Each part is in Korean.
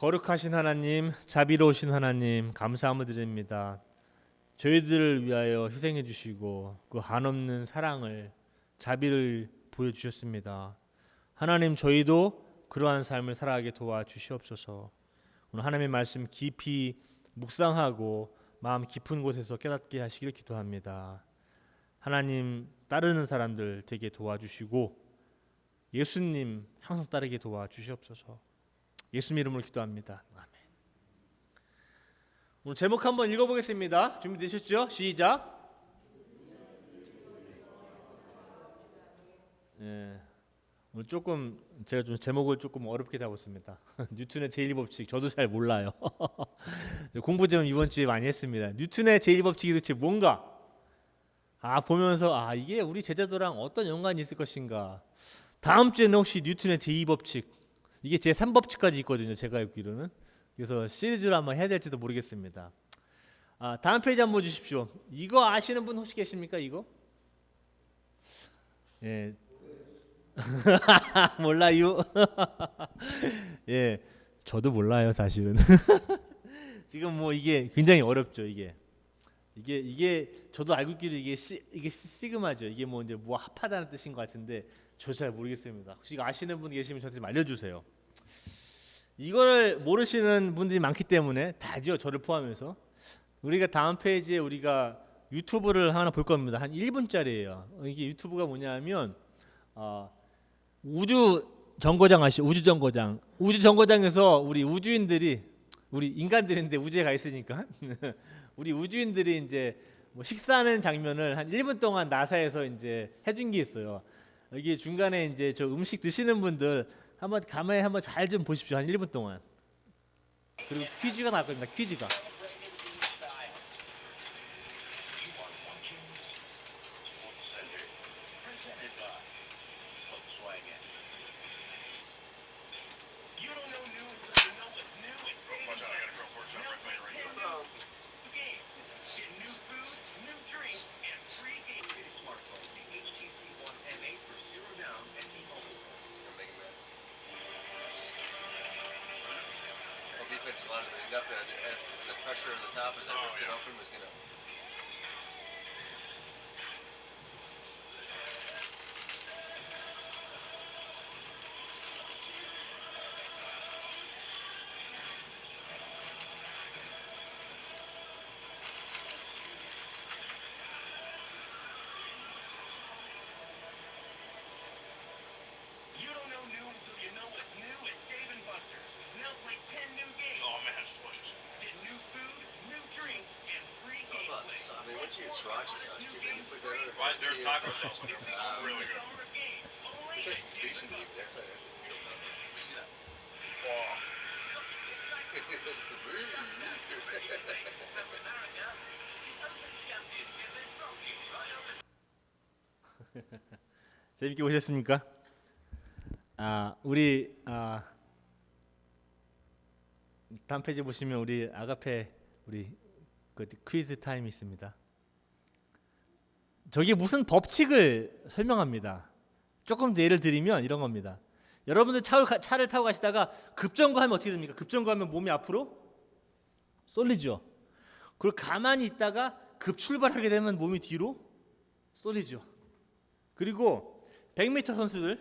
거룩하신 하나님, 자비로우신 하나님, 감사함을 드립니다. 저희들을 위하여 희생해 주시고 그 한없는 사랑을, 자비를 보여주셨습니다. 하나님, 저희도 그러한 삶을 살아가게 도와주시옵소서. 오늘 하나님의 말씀 깊이 묵상하고 마음 깊은 곳에서 깨닫게 하시기를 기도합니다. 하나님 따르는 사람들 되게 도와주시고 예수님 항상 따르게 도와주시옵소서. 예수님 이름으로 기도합니다. 아멘. 오늘 제목 한번 읽어보겠습니다. 준비되셨죠? 시작. 오늘 조금 제가 좀 제목을 조금 어렵게 잡았습니다. 뉴턴의 제1법칙 저도 잘 몰라요. 공부 좀 이번 주에 많이 했습니다. 뉴턴의 제1법칙이 도대체 뭔가? 보면서 이게 우리 제자도랑 어떤 연관이 있을 것인가? 다음 주에는 혹시 뉴턴의 제2법칙 이게 제 3법칙까지 있거든요. 제가 알기로는. 그래서 시리즈로 한번 해야 될지도 모르겠습니다. 다음 페이지 한번 주십시오. 이거 아시는 분 혹시 계십니까? 이거? 예. 몰라요. 예, 저도 몰라요 사실은. 지금 뭐 이게 굉장히 어렵죠. 이게 저도 알고 있기로 이게 시그마죠. 이게 뭐 이제 뭐 합하다는 뜻인 것 같은데 저 잘 모르겠습니다. 혹시 아시는 분 계시면 저한테 좀 알려주세요. 이거를 모르시는 분들이 많기 때문에 다죠. 저를 포함해서. 우리가 다음 페이지에 우리가 유튜브를 하나 볼 겁니다. 한 1분짜리예요. 이게 유튜브가 뭐냐면 우주 정거장 아시죠? 우주 정거장. 우주 정거장에서 우리 우주인들이 우리 인간들인데 우주에 가 있으니까 우리 우주인들이 이제 뭐 식사하는 장면을 한 1분 동안 나사에서 이제 해준 게 있어요. 여기 중간에 이제 저 음식 드시는 분들 한번 가만히 한번 잘 좀 보십시오. 한 1분 동안. 그리고 퀴즈가 나올 겁니다. 퀴즈가. Defense a lot of it enough that the pressure on the top as I ripped it open was gonna. You don't know new until you know what's new at Dave & Buster's. Now play 10 new games. Oh man, it's delicious. Get new food, new drink, and free It's all about gameplay. the sauce. I mean, once you get sriracha sauce too, man, you put that on a Right, there's tortilla. taco sauce on it. Really good. Summer games only This has at some Dave Cajun & beef. Buster's. That's beautiful. Let me see that. Oh, 재밌게 보셨습니까? 우리 다음 페이지 보시면 우리 아가페 우리 그 퀴즈 타임이 있습니다. 저게 무슨 법칙을 설명합니다. 조금 더 예를 드리면 이런 겁니다. 여러분들 차를 타고 가시다가 급정거하면 어떻게 됩니까? 급정거하면 몸이 앞으로 쏠리죠. 그리고 가만히 있다가 급출발하게 되면 몸이 뒤로 쏠리죠. 그리고 100m 선수들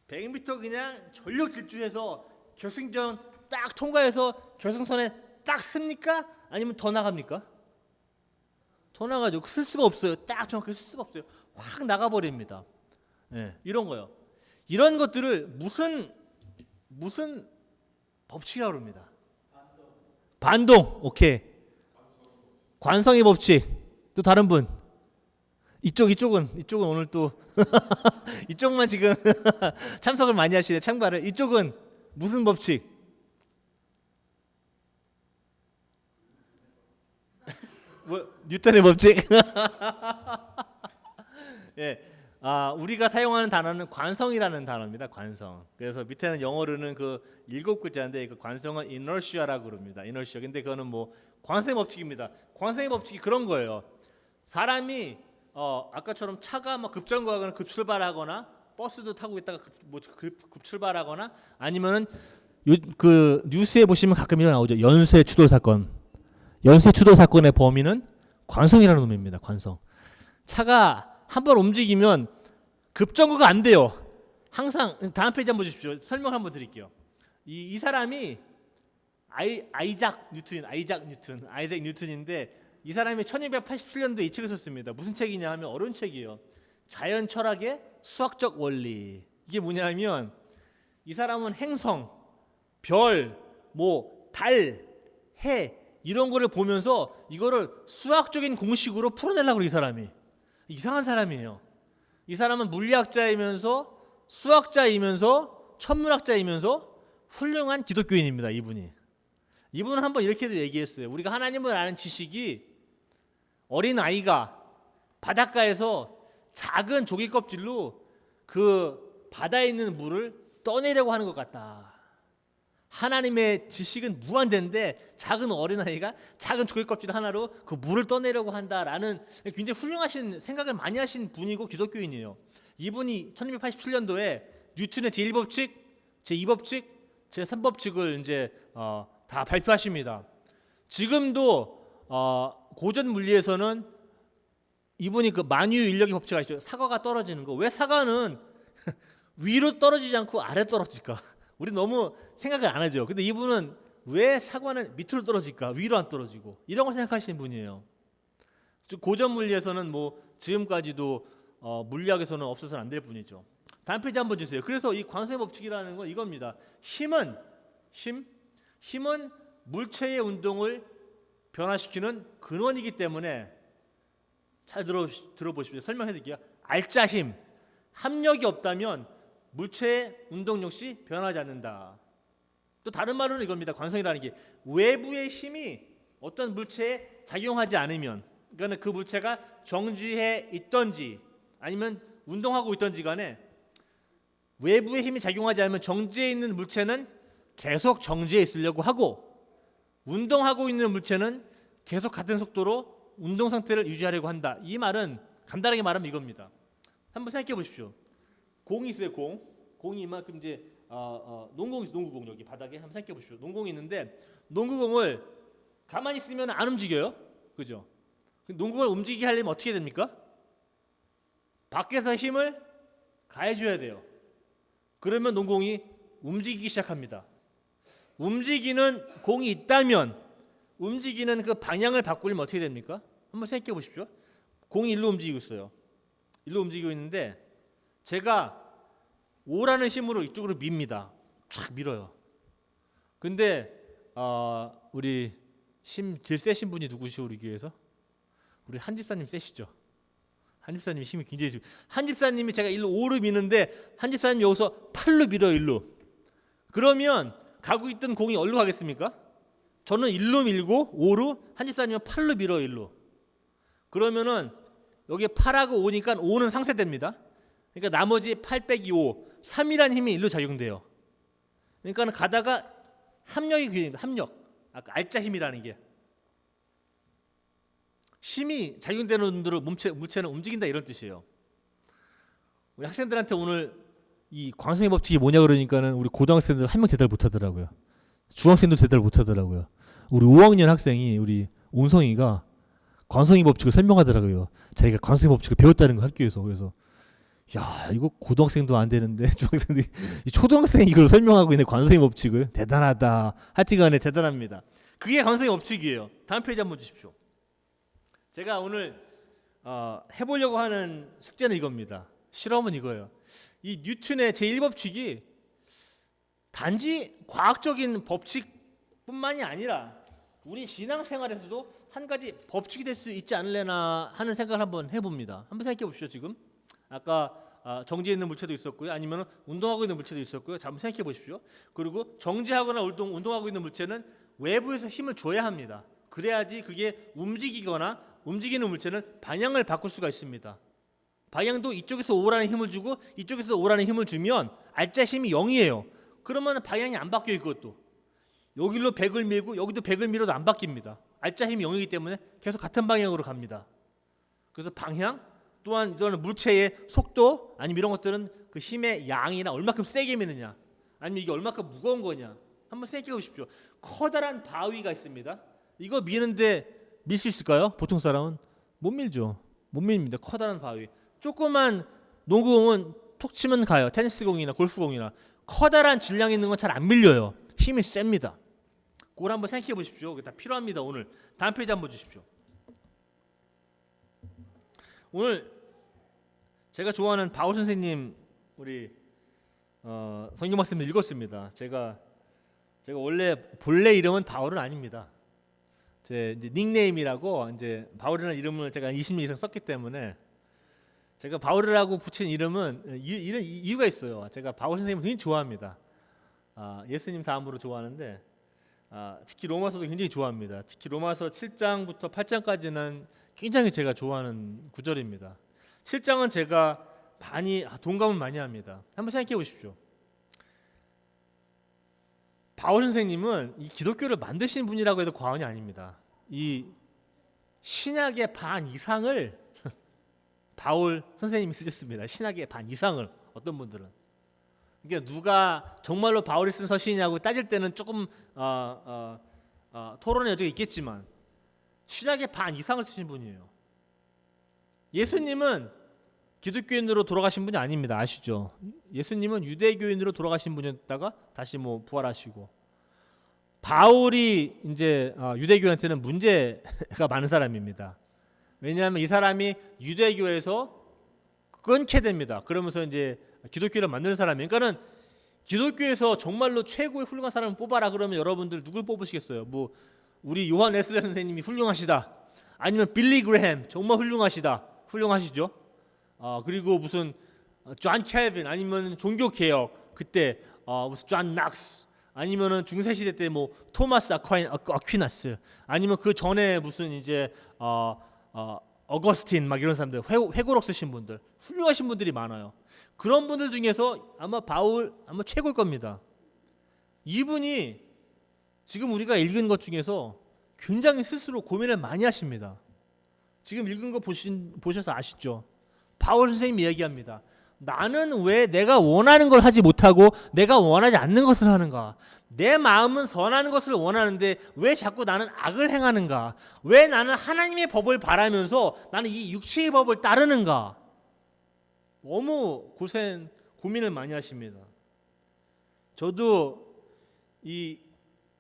100m 그냥 전력 질주해서 결승전 딱 통과해서 결승선에 딱 씁니까? 아니면 더 나갑니까? 더 나가죠. 쓸 수가 없어요. 딱 정확하게 쓸 수가 없어요. 확 나가버립니다. 이런 거요. 이런 것들을 무슨 법칙이라고 합니다. 반동. 오케이. 관성의 법칙. 또 다른 분. 이쪽은 오늘 또 이쪽만 지금 참석을 많이 하시네. 참가를. 이쪽은 무슨 법칙? 뭐 뉴턴의 법칙? 예. 우리가 사용하는 단어는 관성이라는 단어입니다. 관성. 그래서 밑에는 영어로는 그 7글자인데 그 관성은 inertia라고 그럽니다. inertia. 근데 그거는 뭐 관성의 법칙입니다. 관성의 법칙이 그런 거예요. 사람이 아까처럼 차가 막 급정거하거나 급출발하거나 버스도 타고 있다가 급출발하거나 아니면은 그 뉴스에 보시면 가끔 이런 나오죠. 연쇄 추돌 사건. 연쇄 추돌 사건의 범인은 관성이라는 놈입니다. 관성. 차가 한번 움직이면 급정거가 안 돼요. 항상 다음 페이지 한번 보십시오. 설명 한번 드릴게요. 이 사람이 아이작 뉴튼인데 이 사람이 1287년도에 이 책을 썼습니다. 무슨 책이냐 하면 어려운 책이에요. 자연 철학의 수학적 원리. 이게 뭐냐면 이 사람은 행성, 별, 뭐 달, 해 이런 거를 보면서 이거를 수학적인 공식으로 풀어내려고 그래. 이 사람이 이상한 사람이에요. 이 사람은 물리학자이면서 수학자이면서 천문학자이면서 훌륭한 기독교인입니다. 이분은 한번 이렇게도 얘기했어요. 우리가 하나님을 아는 지식이 어린 아이가 바닷가에서 작은 조개 껍질로 그 바다에 있는 물을 떠내려고 하는 것 같다. 하나님의 지식은 무한대인데 작은 어린아이가 작은 조개 껍질 하나로 그 물을 떠내려고 한다라는 굉장히 훌륭하신 생각을 많이 하신 분이고 기독교인이에요. 이분이 1287년도에 뉴턴의 제1법칙, 제2법칙, 제3법칙을 이제 다 발표하십니다. 지금도 고전 물리에서는 이분이 그 만유 인력의 법칙 아시죠? 사과가 떨어지는 거. 왜 사과는 위로 떨어지지 않고 아래 떨어질까? 우리 너무 생각을 안 하죠. 근데 이분은 왜 사과는 밑으로 떨어질까? 위로 안 떨어지고 이런 걸 생각하시는 분이에요. 고전 물리에서는 뭐 지금까지도 물리학에서는 없어서는 안 될 분이죠. 다음 페이지 한번 주세요. 그래서 이 관성의 법칙이라는 건 이겁니다. 힘은 물체의 운동을 변화시키는 근원이기 때문에 잘 들어보십시오. 설명해 드릴게요. 알짜 힘, 합력이 없다면 물체의 운동 역시 변하지 않는다. 또 다른 말로는 이겁니다. 관성이라는 게 외부의 힘이 어떤 물체에 작용하지 않으면, 그러니까 그 물체가 정지해 있던지 아니면 운동하고 있던지 간에 외부의 힘이 작용하지 않으면 정지해 있는 물체는 계속 정지해 있으려고 하고 운동하고 있는 물체는 계속 같은 속도로 운동 상태를 유지하려고 한다. 이 말은 간단하게 말하면 이겁니다. 한번 생각해 보십시오. 공이 있어요. 공이 이만큼 이제 농구공 있어요. 농구공 여기 바닥에 한번 생각해 보십시오. 농구공이 있는데 농구공을 가만히 있으면 안 움직여요. 그죠? 농구공을 움직이게 하려면 어떻게 됩니까? 밖에서 힘을 가해줘야 돼요. 그러면 농구공이 움직이기 시작합니다. 움직이는 공이 있다면 움직이는 그 방향을 바꾸려면 어떻게 됩니까? 한번 생각해 보십시오. 공이 일로 움직이고 있어요. 일로 움직이고 있는데 제가 오라는 힘으로 이쪽으로 밉니다. 촥 밀어요. 근데 우리 힘 제일 세신 분이 누구시오? 우리 교회에서? 우리 한 집사님 세시죠? 한 집사님이 힘이 굉장히 한 집사님이 제가 일로 5로 미는데 한 집사님이 여기서 8로 밀어요. 일로. 그러면 가고 있던 공이 어디로 가겠습니까? 저는 1로 밀고 5로, 한 집사님은 8로 밀어요. 1로. 그러면은 여기에 8하고 5니까 5는 상쇄됩니다. 그러니까 나머지 8 빼기 5, 3이라는 힘이 1로 작용돼요. 그러니까 가다가 합력이 그립니다. 합력. 아까 알짜 힘이라는 게. 힘이 작용되는 대로 물체는 움직인다 이런 뜻이에요. 우리 학생들한테 오늘 이 관성의 법칙이 뭐냐 그러니까는 우리 고등학생들 한 명 대답 못 하더라고요. 중학생도 대답 못 하더라고요. 우리 5학년 학생이 우리 온성이가 관성의 법칙을 설명하더라고요. 자기가 관성의 법칙을 배웠다는 거 학교에서. 그래서 야 이거 고등학생도 안 되는데 중학생들이 초등학생이 이걸 설명하고 있는 관성의 법칙을 대단하다. 하여튼간에 대단합니다. 그게 관성의 법칙이에요. 다음 페이지 한번 주십시오. 제가 오늘 해보려고 하는 숙제는 이겁니다. 실험은 이거예요. 이 뉴턴의 제1법칙이 단지 과학적인 법칙뿐만이 아니라 우리 신앙생활에서도 한 가지 법칙이 될 수 있지 않을래나 하는 생각을 한번 해봅니다. 한번 생각해 보십시오. 지금 아까 정지해 있는 물체도 있었고요. 아니면 운동하고 있는 물체도 있었고요. 자, 한번 생각해 보십시오. 그리고 정지하거나 운동하고 있는 물체는 외부에서 힘을 줘야 합니다. 그래야지 그게 움직이거나 움직이는 물체는 방향을 바꿀 수가 있습니다. 방향도 이쪽에서 오라는 힘을 주고 이쪽에서 오라는 힘을 주면 알짜 힘이 0이에요. 그러면 방향이 안 바뀌어요. 그것도 여기로 100을 밀고 여기도 100을 밀어도 안 바뀝니다. 알짜 힘이 0이기 때문에 계속 같은 방향으로 갑니다. 그래서 방향 또한 이거는 물체의 속도 아니면 이런 것들은 그 힘의 양이나 얼마큼 세게 미느냐 아니면 이게 얼마큼 무거운 거냐 한번 생각해 보십시오. 커다란 바위가 있습니다. 이거 미는데 밀 수 있을까요? 보통 사람은 못 밀죠. 못 밀립니다. 커다란 바위. 조그만 농구공은 톡 치면 가요. 테니스공이나 골프공이나. 커다란 질량 있는 건 잘 안 밀려요. 힘이 셉니다. 그걸 한번 생각해 보십시오. 그게 다 필요합니다. 오늘 다음 페이지 한번 주십시오. 오늘 제가 좋아하는 바울 선생님 우리 성경 말씀을 읽었습니다. 제가 원래 본래 이름은 바울은 아닙니다. 제 이제 닉네임이라고 이제 바울이라는 이름을 제가 20년 이상 썼기 때문에 제가 바울이라고 붙인 이름은 이런 이유가 있어요. 제가 바울 선생님을 굉장히 좋아합니다. 예수님 다음으로 좋아하는데 특히 로마서도 굉장히 좋아합니다. 특히 로마서 7장부터 8장까지는 굉장히 제가 좋아하는 구절입니다. 7장은 제가 많이 동감을 많이 합니다. 한번 생각해 보십시오. 바울 선생님은 이 기독교를 만드신 분이라고 해도 과언이 아닙니다. 이 신약의 반 이상을 바울 선생님이 쓰셨습니다. 신약의 반 이상을 어떤 분들은. 그러니까 누가 정말로 바울이 쓴 서신이냐고 따질 때는 조금 토론의 여지가 있겠지만 신약의 반 이상을 쓰신 분이에요. 예수님은 기독교인으로 돌아가신 분이 아닙니다. 아시죠? 예수님은 유대교인으로 돌아가신 분이었다가 다시 뭐 부활하시고 바울이 이제 유대교한테는 문제가 많은 사람입니다. 왜냐하면 이 사람이 유대교에서 끊게 됩니다. 그러면서 이제 기독교를 만드는 사람이에요. 그러니까는 기독교에서 정말로 최고의 훌륭한 사람을 뽑아라 그러면 여러분들 누굴 뽑으시겠어요? 뭐 우리 요한 웨슬레 선생님이 훌륭하시다. 아니면 빌리 그레햄 정말 훌륭하시죠? 그리고 무슨 존 켈빈 아니면 종교 개혁 그때 무슨 존 낙스 아니면은 중세 시대 때 뭐 토마스 아퀴나스 아니면 그 전에 무슨 이제 어거스틴 막 이런 사람들 회고록 쓰신 분들 훌륭하신 분들이 많아요. 그런 분들 중에서 아마 바울 아마 최고일 겁니다. 이분이 지금 우리가 읽은 것 중에서 굉장히 스스로 고민을 많이 하십니다. 지금 읽은 거 보셔서 아시죠? 바울 선생님이 이야기합니다. 나는 왜 내가 원하는 걸 하지 못하고 내가 원하지 않는 것을 하는가? 내 마음은 선하는 것을 원하는데 왜 자꾸 나는 악을 행하는가? 왜 나는 하나님의 법을 바라면서 나는 이 육체의 법을 따르는가? 너무 고민을 많이 하십니다. 저도 이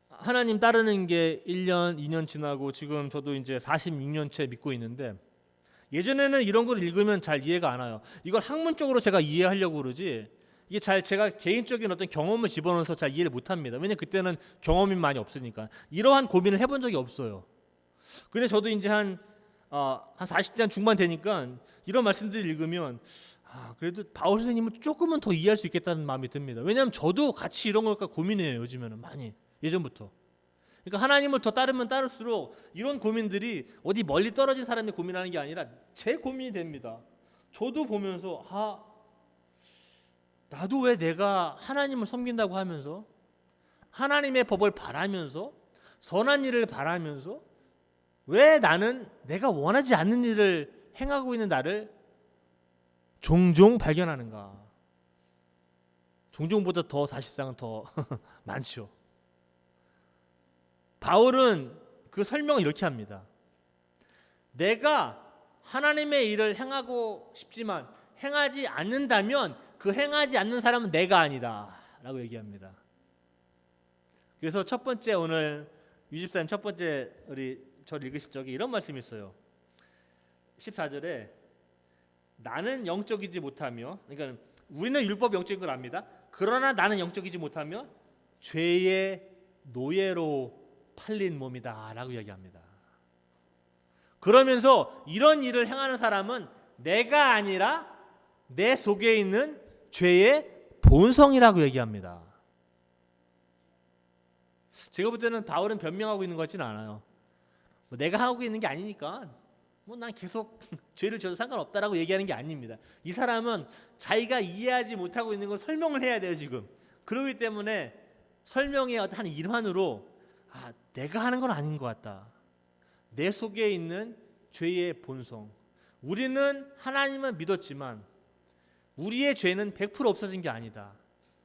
하나님 따르는 게 1년, 2년 지나고 지금 저도 이제 46년째 믿고 있는데 예전에는 이런 걸 읽으면 잘 이해가 안 와요. 이걸 학문적으로 제가 이해하려고 그러지 이게 잘 제가 개인적인 어떤 경험을 집어넣어서 잘 이해를 못합니다. 왜냐면 그때는 경험이 많이 없으니까 이러한 고민을 해본 적이 없어요. 근데 저도 이제 한 40대 한 중반 되니까 이런 말씀들을 읽으면 그래도 바울 선생님은 조금은 더 이해할 수 있겠다는 마음이 듭니다. 왜냐하면 저도 같이 이런 걸까 고민해요. 요즘에는 많이 예전부터. 그러니까 하나님을 더 따르면 따를수록 이런 고민들이 어디 멀리 떨어진 사람이 고민하는 게 아니라 제 고민이 됩니다. 저도 보면서 나도 왜 내가 하나님을 섬긴다고 하면서 하나님의 법을 바라면서 선한 일을 바라면서 왜 나는 내가 원하지 않는 일을 행하고 있는 나를 종종 발견하는가? 종종보다 더 사실상은 더 많죠. 바울은 그 설명을 이렇게 합니다. 내가 하나님의 일을 행하고 싶지만 행하지 않는다면 그 행하지 않는 사람은 내가 아니다 라고 얘기합니다. 그래서 첫 번째 오늘 유집사님 첫 번째 우리 저를 읽으실 적에 이런 말씀이 있어요. 14절에 나는 영적이지 못하며 그러니까 우리는 율법 영적인 걸 압니다. 그러나 나는 영적이지 못하며 죄의 노예로 팔린 몸이다 라고 이야기합니다. 그러면서 이런 일을 행하는 사람은 내가 아니라 내 속에 있는 죄의 본성이라고 얘기합니다. 제가 볼 때는 바울은 변명하고 있는 것 같지는 않아요. 내가 하고 있는 게 아니니까 난 계속 죄를 져도 상관없다라고 얘기하는 게 아닙니다. 이 사람은 자기가 이해하지 못하고 있는 걸 설명을 해야 돼요 지금. 그렇기 때문에 설명의 어떤 한 일환으로 내가 하는 건 아닌 것 같다. 내 속에 있는 죄의 본성. 우리는 하나님을 믿었지만 우리의 죄는 100% 없어진 게 아니다.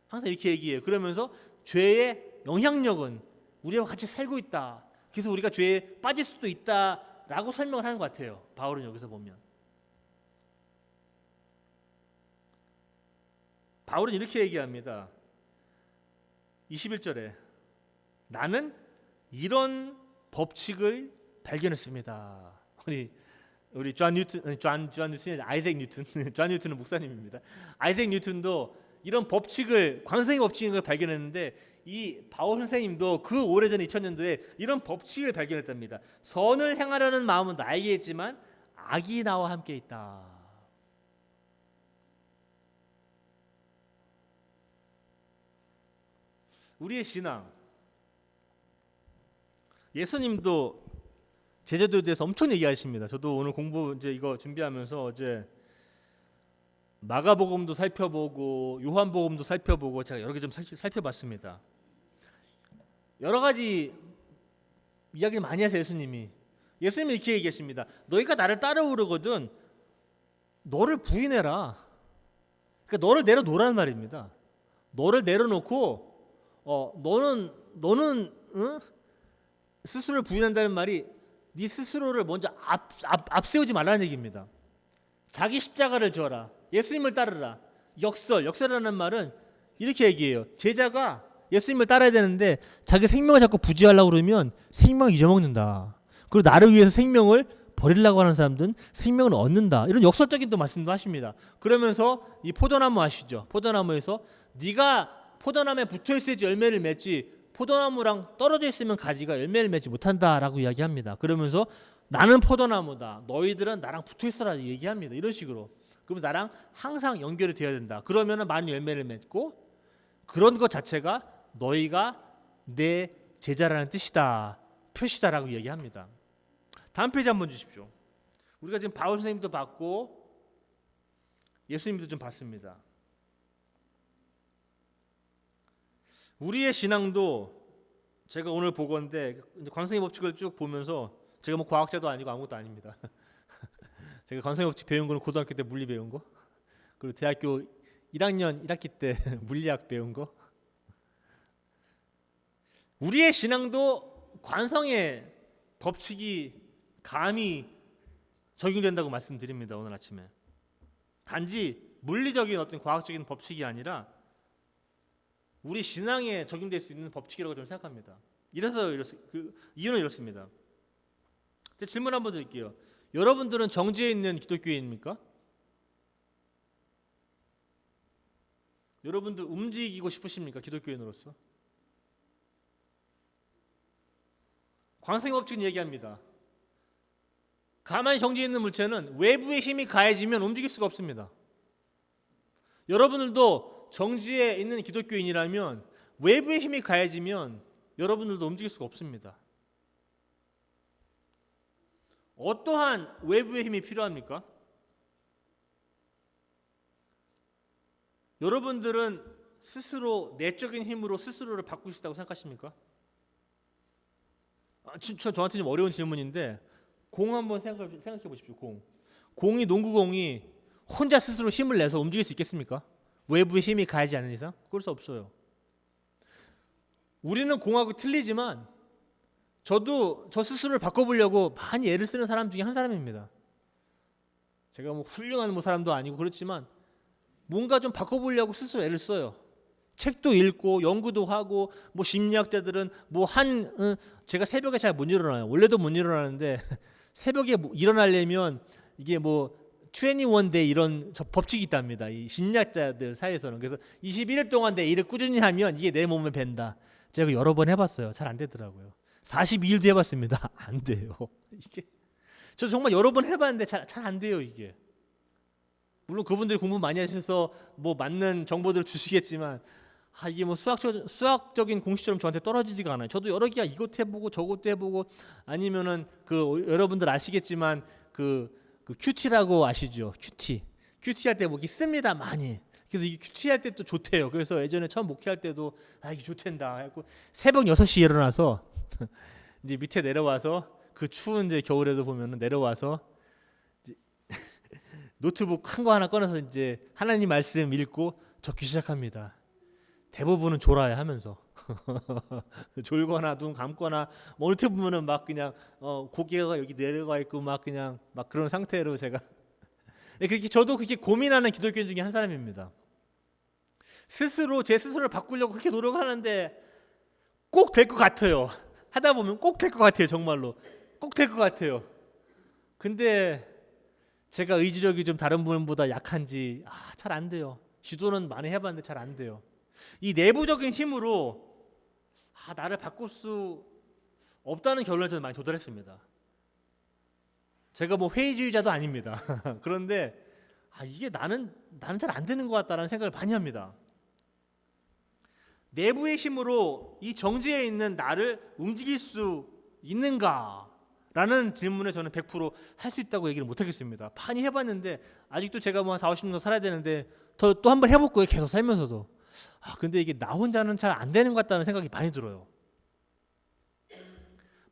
항상 이렇게 얘기해요. 그러면서 죄의 영향력은 우리와 같이 살고 있다. 그래서 우리가 죄에 빠질 수도 있다라고 설명을 하는 것 같아요. 바울은 여기서 보면. 바울은 이렇게 얘기합니다. 21절에 나는 이런 법칙을 발견했습니다. 우리 존 뉴튼이 아이색 뉴튼, 존 뉴튼은 목사님입니다. 아이색 뉴튼도 이런 법칙을 관성의 법칙을 발견했는데 이 바울 선생님도 그 오래전 2000년도에 이런 법칙을 발견했답니다. 선을 행하려는 마음은 나에게 있지만 악이 나와 함께 있다. 우리의 신앙, 예수님도 제자도에 대해서 엄청 얘기하십니다. 저도 오늘 공부 이제 이거 준비하면서 어제 마가복음도 살펴보고 요한복음도 살펴보고 제가 여러 개 좀 살펴봤습니다. 여러 가지 이야기를 많이 하세요. 예수님이 이렇게 얘기하십니다. 너희가 나를 따라오려거든 너를 부인해라. 그러니까 너를 내려놓으라는 말입니다. 너를 내려놓고 너는 스스로를 부인한다는 말이 네 스스로를 먼저 앞세우지 말라는 얘기입니다. 자기 십자가를 져라. 예수님을 따르라. 역설이라는 말은 이렇게 얘기해요. 제자가 예수님을 따라야 되는데 자기 생명을 자꾸 부지하려고 그러면 생명을 잊어먹는다. 그리고 나를 위해서 생명을 버리려고 하는 사람들은 생명을 얻는다. 이런 역설적인 또 말씀도 하십니다. 그러면서 이 포도나무 아시죠? 포도나무에서 네가 포도나무에 붙어있어야지 열매를 맺지 포도나무랑 떨어져 있으면 가지가 열매를 맺지 못한다라고 이야기합니다. 그러면서 나는 포도나무다. 너희들은 나랑 붙어있어라 얘기합니다. 이런 식으로. 그러면서 나랑 항상 연결이 되어야 된다. 그러면 많은 열매를 맺고 그런 것 자체가 너희가 내 제자라는 뜻이다. 표시다라고 얘기합니다. 다음 페이지 한번 주십시오. 우리가 지금 바울 선생님도 봤고 예수님도 좀 봤습니다. 우리의 신앙도 제가 오늘 보건데 관성의 법칙을 쭉 보면서 제가 뭐 과학자도 아니고 아무것도 아닙니다. 제가 관성의 법칙 배운 거는 고등학교 때 물리 배운 거, 그리고 대학교 1학년 1학기 때 물리학 배운 거. 우리의 신앙도 관성의 법칙이 감히 적용된다고 말씀드립니다. 오늘 아침에 단지 물리적인 어떤 과학적인 법칙이 아니라 우리 신앙에 적용될 수 있는 법칙이라고 저는 생각합니다. 이유는 이렇습니다. 질문 한번 드릴게요. 여러분들은 정지에 있는 기독교인입니까? 여러분들 움직이고 싶으십니까? 기독교인으로서? 관성의 법칙은 얘기합니다. 가만히 정지해 있는 물체는 외부의 힘이 가해지면 움직일 수가 없습니다. 여러분들도 정지에 있는 기독교인이라면 외부의 힘이 가해지면 여러분들도 움직일 수가 없습니다. 어떠한 외부의 힘이 필요합니까? 여러분들은 스스로 내적인 힘으로 스스로를 바꿀 수 있다고 생각하십니까? 저한테 좀 어려운 질문인데 공 한번 생각해 보십시오. 농구공이 혼자 스스로 힘을 내서 움직일 수 있겠습니까? 외부의 힘이 가하지 않는 이상 그럴 수 없어요. 우리는 공하고 틀리지만 저도 저 스스로를 바꿔보려고 많이 애를 쓰는 사람 중에 한 사람입니다. 제가 뭐 훌륭한 사람도 아니고 그렇지만 뭔가 좀 바꿔보려고 스스로 애를 써요. 책도 읽고 연구도 하고 뭐 심리학자들은 제가 새벽에 잘 못 일어나요. 원래도 못 일어나는데 새벽에 일어나려면 이게 21day 이런 법칙이 있답니다. 이 심리학자들 사이에서는. 그래서 21일 동안 내 일을 꾸준히 하면 이게 내 몸에 밴다. 제가 여러 번 해봤어요. 잘 안 되더라고요. 42일도 해봤습니다. 안 돼요. 저 정말 여러 번 해봤는데 잘 안 돼요. 이게. 물론 그분들이 공부 많이 하셔서 맞는 정보들을 주시겠지만 이게 수학적인 공식처럼 저한테 떨어지지가 않아요. 저도 여러 개 이것도 해보고 저것도 해보고 아니면은 여러분들 아시겠지만 큐티라고 아시죠? 큐티 할 때 씁니다 많이. 그래서 이 큐티 할 때 또 좋대요. 그래서 예전에 처음 목회할 때도 이게 좋댄다 해갖고 새벽 6시에 일어나서 이제 밑에 내려와서 그 추운 이제 겨울에도 보면은 내려와서 이제 노트북 큰 거 하나 꺼내서 이제 하나님 말씀 읽고 적기 시작합니다. 대부분은 졸아야 하면서 졸거나 눈 감거나 뭐 어느 때 보면은 막 그냥 고개가 여기 내려가 있고 막 그냥 막 그런 상태로 제가 그렇게 저도 그렇게 고민하는 기독교인 중에 한 사람입니다. 스스로 제 스스로를 바꾸려고 그렇게 노력하는데 꼭 될 것 같아요. 하다 보면 꼭 될 것 같아요. 정말로 꼭 될 것 같아요. 근데 제가 의지력이 좀 다른 분보다 약한지 잘 안 돼요. 시도는 많이 해봤는데 잘 안 돼요. 이 내부적인 힘으로 나를 바꿀 수 없다는 결론에 저는 많이 도달했습니다. 제가 뭐 회의주의자도 아닙니다. 그런데 이게 나는 잘 안 되는 것 같다라는 생각을 많이 합니다. 내부의 힘으로 이 정지에 있는 나를 움직일 수 있는가? 라는 질문에 저는 100% 할 수 있다고 얘기를 못 하겠습니다. 많이 해봤는데 아직도 제가 뭐 한 40, 50년 살아야 되는데 또 한 번 해볼 거예요. 계속 살면서도. 근데 이게 나 혼자는 잘 안 되는 것 같다는 생각이 많이 들어요.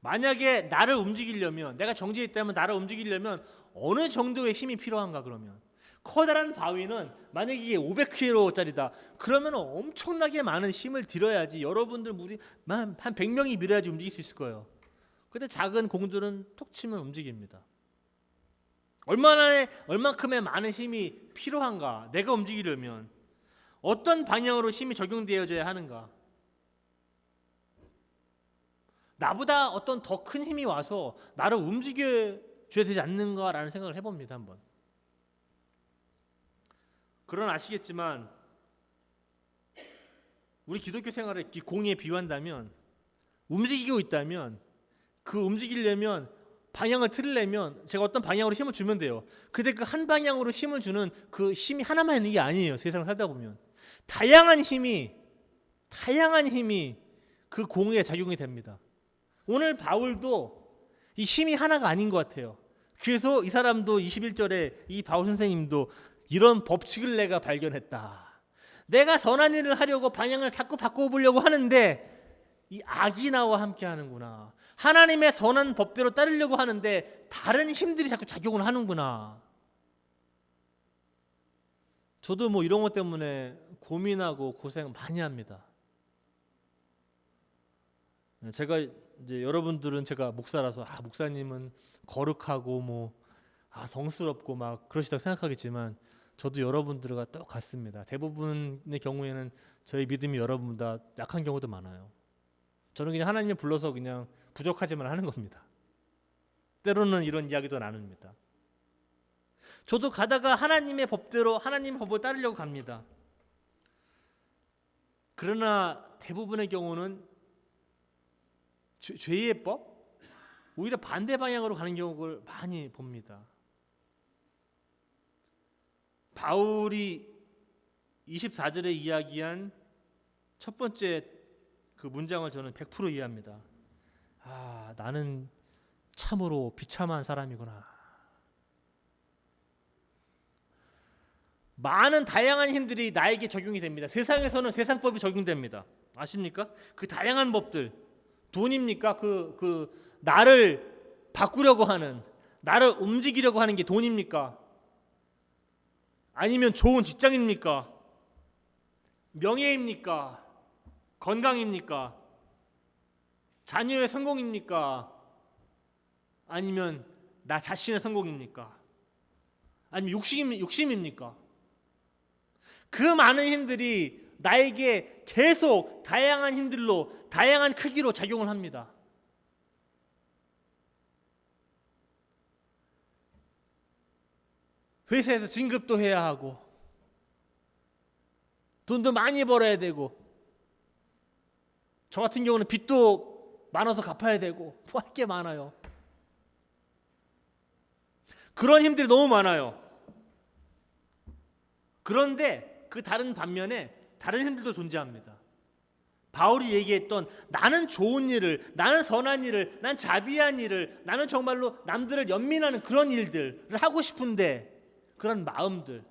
만약에 나를 움직이려면, 내가 정지에 있다면 나를 움직이려면 어느 정도의 힘이 필요한가 그러면? 커다란 바위는 만약에 이게 500kg짜리다. 그러면 엄청나게 많은 힘을 들여야지 여러분들 한 100명이 밀어야지 움직일 수 있을 거예요. 근데 작은 공들은 톡 치면 움직입니다. 얼만큼의 많은 힘이 필요한가? 내가 움직이려면 어떤 방향으로 힘이 적용되어져야 하는가? 나보다 어떤 더 큰 힘이 와서 나를 움직여줘야 되지 않는가라는 생각을 해봅니다. 한번. 그러나 아시겠지만 우리 기독교 생활을 공에 비유한다면 움직이고 있다면 그 움직이려면 방향을 틀려면 제가 어떤 방향으로 힘을 주면 돼요. 근데 그 한 방향으로 힘을 주는 그 힘이 하나만 있는 게 아니에요. 세상을 살다 보면 다양한 힘이 그 공에 작용이 됩니다. 오늘 바울도 이 힘이 하나가 아닌 것 같아요. 그래서 이 사람도 21절에 이 바울 선생님도 이런 법칙을 내가 발견했다. 내가 선한 일을 하려고 방향을 자꾸 바꿔보려고 하는데 이 악이 나와 함께 하는구나. 하나님의 선한 법대로 따르려고 하는데 다른 힘들이 자꾸 작용을 하는구나. 저도 뭐 이런 것 때문에 고민하고 고생 많이 합니다. 제가 이제 여러분들은 제가 목사라서 목사님은 거룩하고 뭐 성스럽고 막 그러시다고 생각하겠지만 저도 여러분들과 똑같습니다. 대부분의 경우에는 저희 믿음이 여러분보다 약한 경우도 많아요. 저는 그냥 하나님을 불러서 그냥 부족하지만 하는 겁니다. 때로는 이런 이야기도 나눕니다. 저도 가다가 하나님의 법대로 하나님의 법을 따르려고 갑니다. 그러나 대부분의 경우는 죄의 법? 오히려 반대 방향으로 가는 경우를 많이 봅니다. 바울이 24절에 이야기한 첫 번째 그 문장을 저는 100% 이해합니다. 나는 참으로 비참한 사람이구나. 많은 다양한 힘들이 나에게 적용이 됩니다. 세상에서는 세상법이 적용됩니다. 아십니까? 그 다양한 법들. 돈입니까? 그 나를 바꾸려고 하는, 나를 움직이려고 하는 게 돈입니까? 아니면 좋은 직장입니까? 명예입니까? 건강입니까? 자녀의 성공입니까? 아니면 나 자신의 성공입니까? 아니면 욕심입니까? 그 많은 힘들이 나에게 계속 다양한 힘들로 다양한 크기로 작용을 합니다. 회사에서 진급도 해야 하고 돈도 많이 벌어야 되고 저 같은 경우는 빚도 많아서 갚아야 되고 뭐 할 게 많아요. 그런 힘들이 너무 많아요. 그런데 그 다른 반면에 다른 힘들도 존재합니다. 바울이 얘기했던 나는 좋은 일을, 나는 선한 일을, 난 자비한 일을, 나는 정말로 남들을 연민하는 그런 일들을 하고 싶은데 그런 마음들.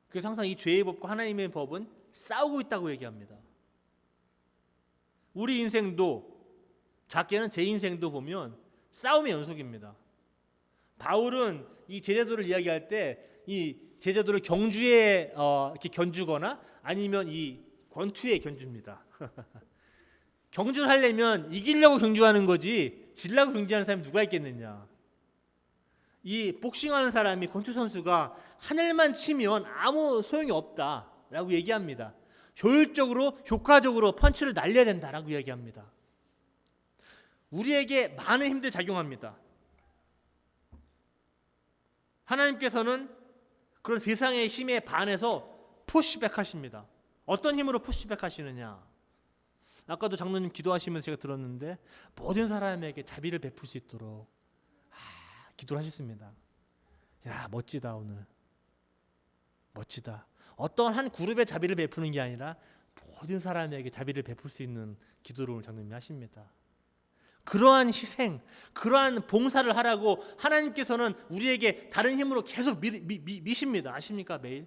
그래서 항상 이 죄의 법과 하나님의 법은 싸우고 있다고 얘기합니다. 우리 인생도 작게는 제 인생도 보면 싸움의 연속입니다. 바울은 이 제자도를 이야기할 때 이 제자도를 경주에 이렇게 견주거나 아니면 이 권투의 견주입니다. 경주를 하려면 이기려고 경주하는 거지 지려고 경주하는 사람이 누가 있겠느냐. 이 복싱하는 사람이 권투 선수가 하늘만 치면 아무 소용이 없다라고 얘기합니다. 효율적으로 효과적으로 펀치를 날려야 된다라고 얘기합니다. 우리에게 많은 힘들이 작용합니다. 하나님께서는 그런 세상의 힘에 반해서 푸시백 하십니다. 어떤 힘으로 푸시백 하시느냐. 아까도 장로님 기도하시면서 제가 들었는데 모든 사람에게 자비를 베풀 수 있도록 기도를 하셨습니다. 야, 멋지다. 오늘 멋지다. 어떤 한 그룹의 자비를 베푸는 게 아니라 모든 사람에게 자비를 베풀 수 있는 기도를 오늘 장로님이 하십니다. 그러한 희생, 그러한 봉사를 하라고 하나님께서는 우리에게 다른 힘으로 계속 미십니다. 아십니까? 매일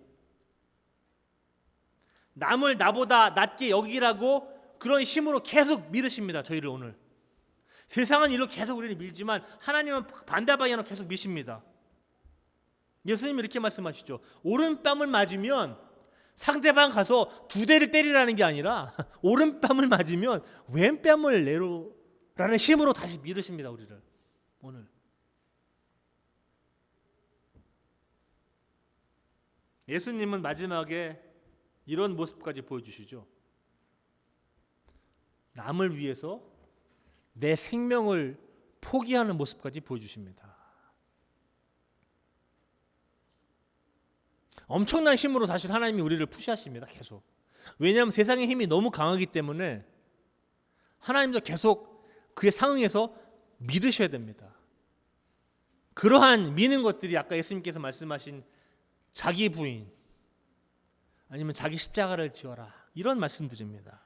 남을 나보다 낮게 여기라고 그런 힘으로 계속 믿으십니다. 저희를 오늘 세상은 일로 계속 우리를 밀지만 하나님은 반대 방향으로 계속 미십니다. 예수님이 이렇게 말씀하시죠. 오른뺨을 맞으면 상대방 가서 두 대를 때리라는 게 아니라 오른뺨을 맞으면 왼뺨을 내로라는 힘으로 다시 믿으십니다. 우리를 오늘 예수님은 마지막에 이런 모습까지 보여주시죠. 남을 위해서 내 생명을 포기하는 모습까지 보여주십니다. 엄청난 힘으로 사실 하나님이 우리를 푸시하십니다. 계속. 왜냐하면 세상의 힘이 너무 강하기 때문에 하나님도 계속 그에 상응해서 믿으셔야 됩니다. 그러한 미는 것들이 아까 예수님께서 말씀하신 자기 부인 아니면 자기 십자가를 지어라 이런 말씀드립니다.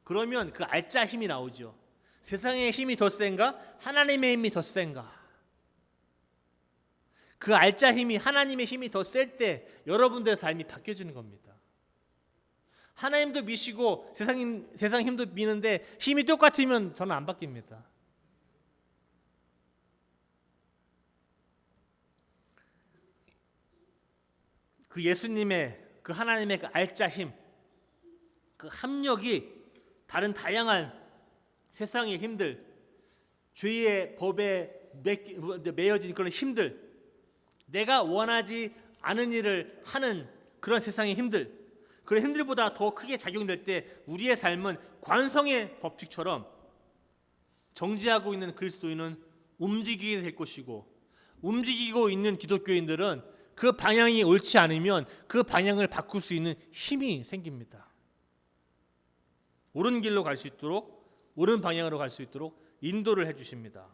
그러면 그 알짜 힘이 나오죠. 세상의 힘이 더 센가? 하나님의 힘이 더 센가? 그 알짜 힘이 하나님의 힘이 더 셀 때 여러분들의 삶이 바뀌어지는 겁니다. 하나님도 미시고 세상 힘도 미는데 힘이 똑같으면 저는 안 바뀝니다. 그 예수님의 그 하나님의 그 알짜 힘, 그 합력이 다른 다양한 세상의 힘들, 죄의 법에 매여진 그런 힘들, 내가 원하지 않은 일을 하는 그런 세상의 힘들, 그런 힘들보다 더 크게 작용될 때 우리의 삶은 관성의 법칙처럼 정지하고 있는 그리스도인은 움직이게 될 것이고, 움직이고 있는 기독교인들은 그 방향이 옳지 않으면 그 방향을 바꿀 수 있는 힘이 생깁니다. 옳은 길로 갈 수 있도록, 옳은 방향으로 갈 수 있도록 인도를 해주십니다.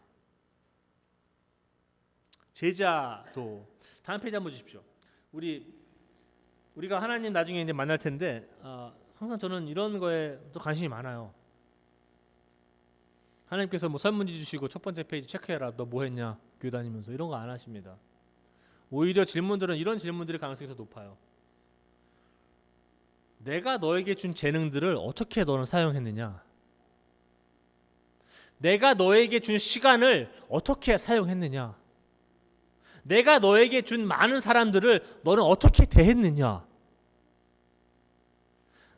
제자도 다음 페이지 한번 주십시오. 우리가 하나님 나중에 이제 만날 텐데 항상 저는 이런 거에 또 관심이 많아요. 하나님께서 뭐 설문지 주시고 첫 번째 페이지 체크해라. 너 뭐 했냐? 교회 다니면서 이런 거 안 하십니다. 오히려 질문들은 이런 질문들의 가능성이 더 높아요. 내가 너에게 준 재능들을 어떻게 너는 사용했느냐? 내가 너에게 준 시간을 어떻게 사용했느냐? 내가 너에게 준 많은 사람들을 너는 어떻게 대했느냐?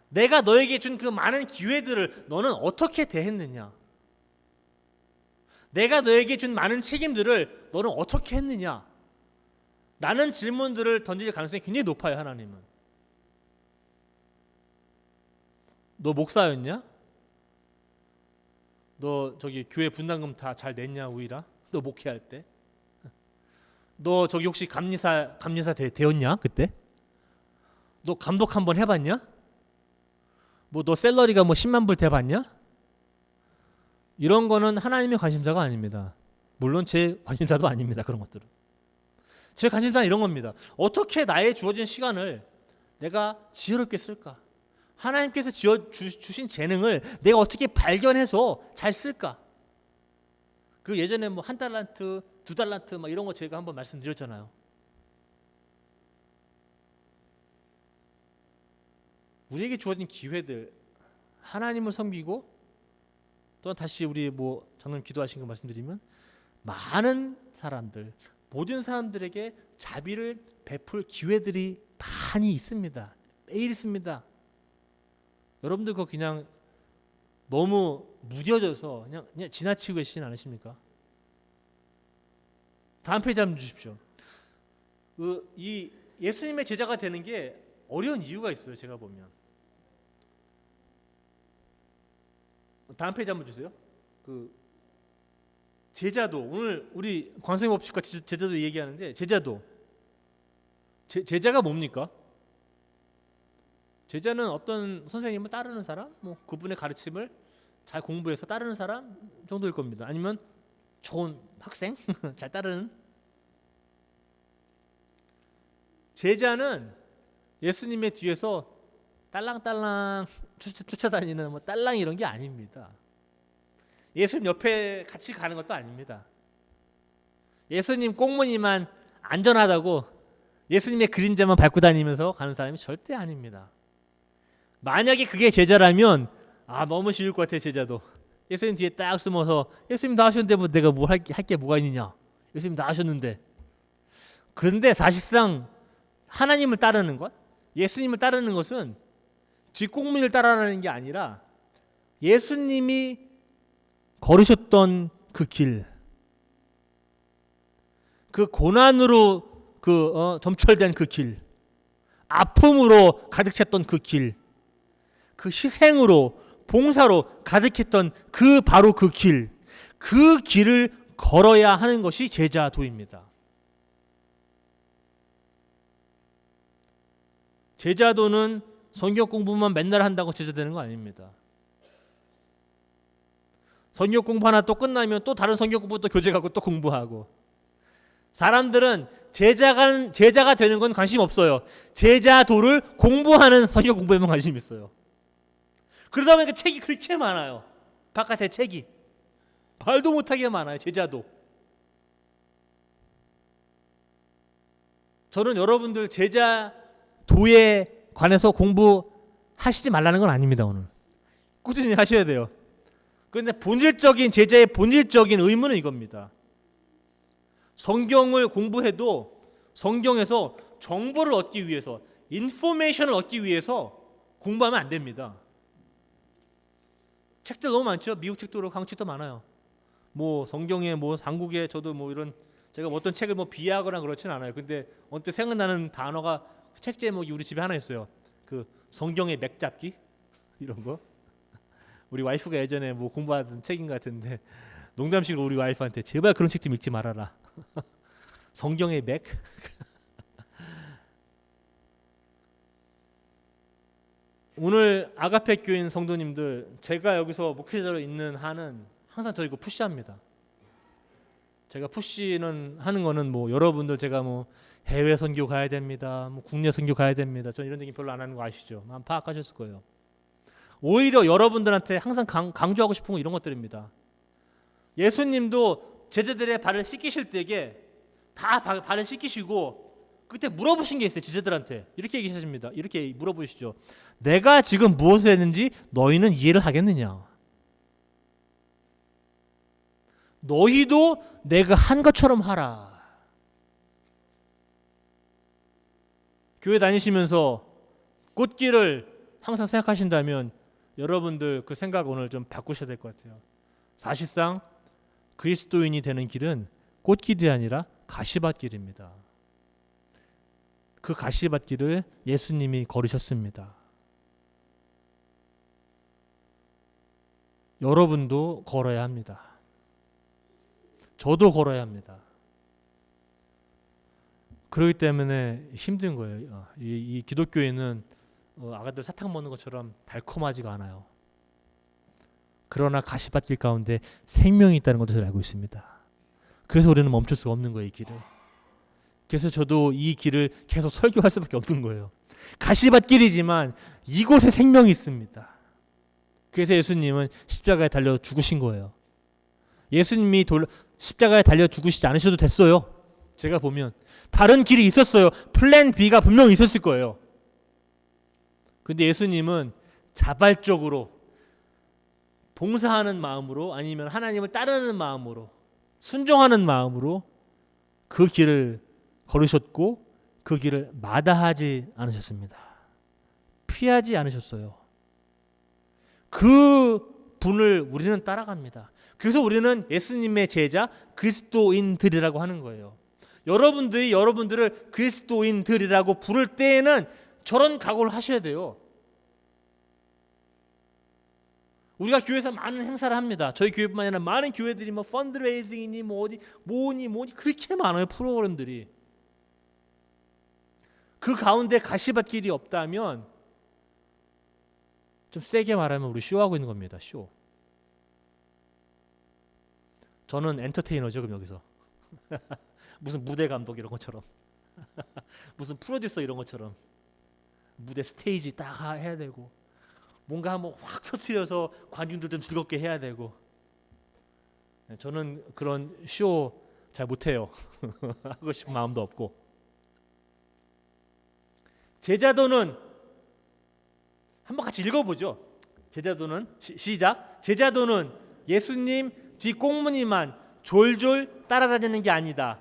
내가 너에게 준 그 많은 기회들을 너는 어떻게 대했느냐? 내가 너에게 준 많은 책임들을 너는 어떻게 했느냐? 라는 질문들을 던질 가능성이 굉장히 높아요. 하나님은. 너 목사였냐? 너 저기 교회 분담금 다 잘 냈냐? 우이라? 너 목회할 때? 너 저기 혹시 감리사 되었냐? 그때? 너 감독 한번 해봤냐? 뭐 너 샐러리가 뭐 10만 불 돼봤냐? 이런 거는 하나님의 관심사가 아닙니다. 물론 제 관심사도 아닙니다. 그런 것들은. 제 관심사는 이런 겁니다. 어떻게 나의 주어진 시간을 내가 지혜롭게 쓸까? 하나님께서 주신 재능을 내가 어떻게 발견해서 잘 쓸까? 그 예전에 뭐 1달란트, 2달란트 막 이런 거 제가 한번 말씀드렸잖아요. 우리에게 주어진 기회들 하나님을 섬기고 또한 다시 우리 뭐 장로님 기도하신 거 말씀드리면 많은 사람들, 모든 사람들에게 자비를 베풀 기회들이 많이 있습니다. 매일 있습니다. 여러분들 그거 그냥 너무 무뎌져서 그냥 지나치고 계시진 않으십니까? 다음 페이지 한번 주십시오. 이 예수님의 제자가 되는 게 어려운 이유가 있어요. 제가 보면 다음 페이지 한번 주세요. 그 제자도 오늘 우리 관성의 법칙과 제자도 얘기하는데 제자도 제자가 뭡니까? 제자는 어떤 선생님을 따르는 사람, 뭐 그분의 가르침을 잘 공부해서 따르는 사람 정도일 겁니다. 아니면 좋은 학생 잘 따르는. 제자는 예수님의 뒤에서 딸랑딸랑 쫓아다니는 뭐 딸랑 이런 게 아닙니다. 예수님 옆에 같이 가는 것도 아닙니다. 예수님 꽁무니만 안전하다고 예수님의 그림자만 밟고 다니면서 가는 사람이 절대 아닙니다. 만약에 그게 제자라면 너무 쉬울 것 같아요. 제자도 예수님 뒤에 딱 숨어서 예수님 다 하셨는데 뭐 내가 뭐 할 게 뭐가 있느냐. 예수님 다 하셨는데. 그런데 사실상 하나님을 따르는 것, 예수님을 따르는 것은 뒷꽁무니를 따라가는 게 아니라 예수님이 걸으셨던 그 길, 그 고난으로 점철된 그 길, 아픔으로 가득 찼던 그 길, 그 희생으로 봉사로 가득했던 바로 그 길, 그 길을 걸어야 하는 것이 제자도입니다. 제자도는 성경 공부만 맨날 한다고 제자 되는 거 아닙니다. 성경 공부 하나 또 끝나면 또 다른 성경 공부 또 교재 가고 또 공부하고. 사람들은 제자가 되는 건 관심 없어요. 제자도를 공부하는 성경 공부에만 관심 있어요. 그러다 보니까 책이 그렇게 많아요. 바깥에 책이 말도 못하게 많아요. 제자도. 저는 여러분들 제자도에 관해서 공부하시지 말라는 건 아닙니다. 오늘 꾸준히 하셔야 돼요. 그런데 제자의 본질적인 의무는 이겁니다. 성경을 공부해도 성경에서 정보를 얻기 위해서, 인포메이션을 얻기 위해서 공부하면 안 됩니다. 책들 너무 많죠. 미국 책도 그렇고 한국 책도 많아요. 뭐 성경에 뭐 한국에 저도 뭐 이런 제가 어떤 책을 뭐 비하하거나 그렇진 않아요. 근데 언뜻 생각나는 단어가 책 제목이 우리 집에 하나 있어요. 그 성경의 맥 잡기 이런 거. 우리 와이프가 예전에 뭐 공부하던 책인 것 같은데 농담식으로 우리 와이프한테 제발 그런 책 좀 읽지 말아라. 성경의 맥. 오늘 아가페 교인 성도님들, 제가 여기서 목회자로 있는 한은 항상 저 이거 푸시합니다. 제가 푸시는 하는 거는 뭐 여러분들 제가 뭐 해외 선교 가야 됩니다, 뭐 국내 선교 가야 됩니다. 전 이런 얘기 별로 안 하는 거 아시죠? 아마 파악하셨을 거예요. 오히려 여러분들한테 항상 강조하고 싶은 건 이런 것들입니다. 예수님도 제자들의 발을 씻기실 때에 다 발을 씻기시고 그때 물어보신 게 있어요. 제자들한테 이렇게 얘기하십니다. 이렇게 물어보시죠. 내가 지금 무엇을 했는지 너희는 이해를 하겠느냐? 너희도 내가 한 것처럼 하라. 교회 다니시면서 꽃길을 항상 생각하신다면 여러분들 그 생각 오늘 좀 바꾸셔야 될 것 같아요. 사실상 그리스도인이 되는 길은 꽃길이 아니라 가시밭길입니다. 그 가시밭길을 예수님이 걸으셨습니다. 여러분도 걸어야 합니다. 저도 걸어야 합니다. 그렇기 때문에 힘든 거예요. 이 기독교인은 아가들 사탕 먹는 것처럼 달콤하지가 않아요. 그러나 가시밭길 가운데 생명이 있다는 것을 저는 알고 있습니다. 그래서 우리는 멈출 수가 없는 거예요, 이 길을. 그래서 저도 이 길을 계속 설교할 수밖에 없는 거예요. 가시밭길이지만 이곳에 생명이 있습니다. 그래서 예수님은 십자가에 달려 죽으신 거예요. 예수님이 십자가에 달려 죽으시지 않으셔도 됐어요. 제가 보면 다른 길이 있었어요. 플랜 B가 분명히 있었을 거예요. 근데 예수님은 자발적으로 봉사하는 마음으로 아니면 하나님을 따르는 마음으로 순종하는 마음으로 그 길을 걸으셨고 그 길을 마다하지 않으셨습니다. 피하지 않으셨어요. 그 분을 우리는 따라갑니다. 그래서 우리는 예수님의 제자 그리스도인들이라고 하는 거예요. 여러분들이 여러분들을 그리스도인들이라고 부를 때에는 저런 각오를 하셔야 돼요. 우리가 교회에서 많은 행사를 합니다. 저희 교회뿐만 아니라 많은 교회들이 뭐 펀드레이징이니 뭐 어디 뭐니 그렇게 많아요. 프로그램들이. 그 가운데 가시밭길이 없다면 좀 세게 말하면 우리 쇼하고 있는 겁니다. 쇼. 저는 엔터테이너죠. 그럼 여기서 무슨 무대 감독 이런 것처럼 무슨 프로듀서 이런 것처럼 무대 스테이지 딱 해야 되고 뭔가 한번 확 터뜨려서 관중들 좀 즐겁게 해야 되고. 저는 그런 쇼 잘 못해요. 하고 싶은 마음도 없고. 제자도는 한번 같이 읽어보죠. 제자도는 시작. 제자도는 예수님 뒷꽁무니만 졸졸 따라다니는 게 아니다.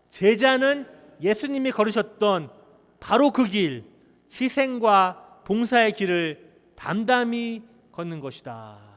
제자는 예수님이 걸으셨던 바로 그 길, 희생과 봉사의 길을 담담히 걷는 것이다.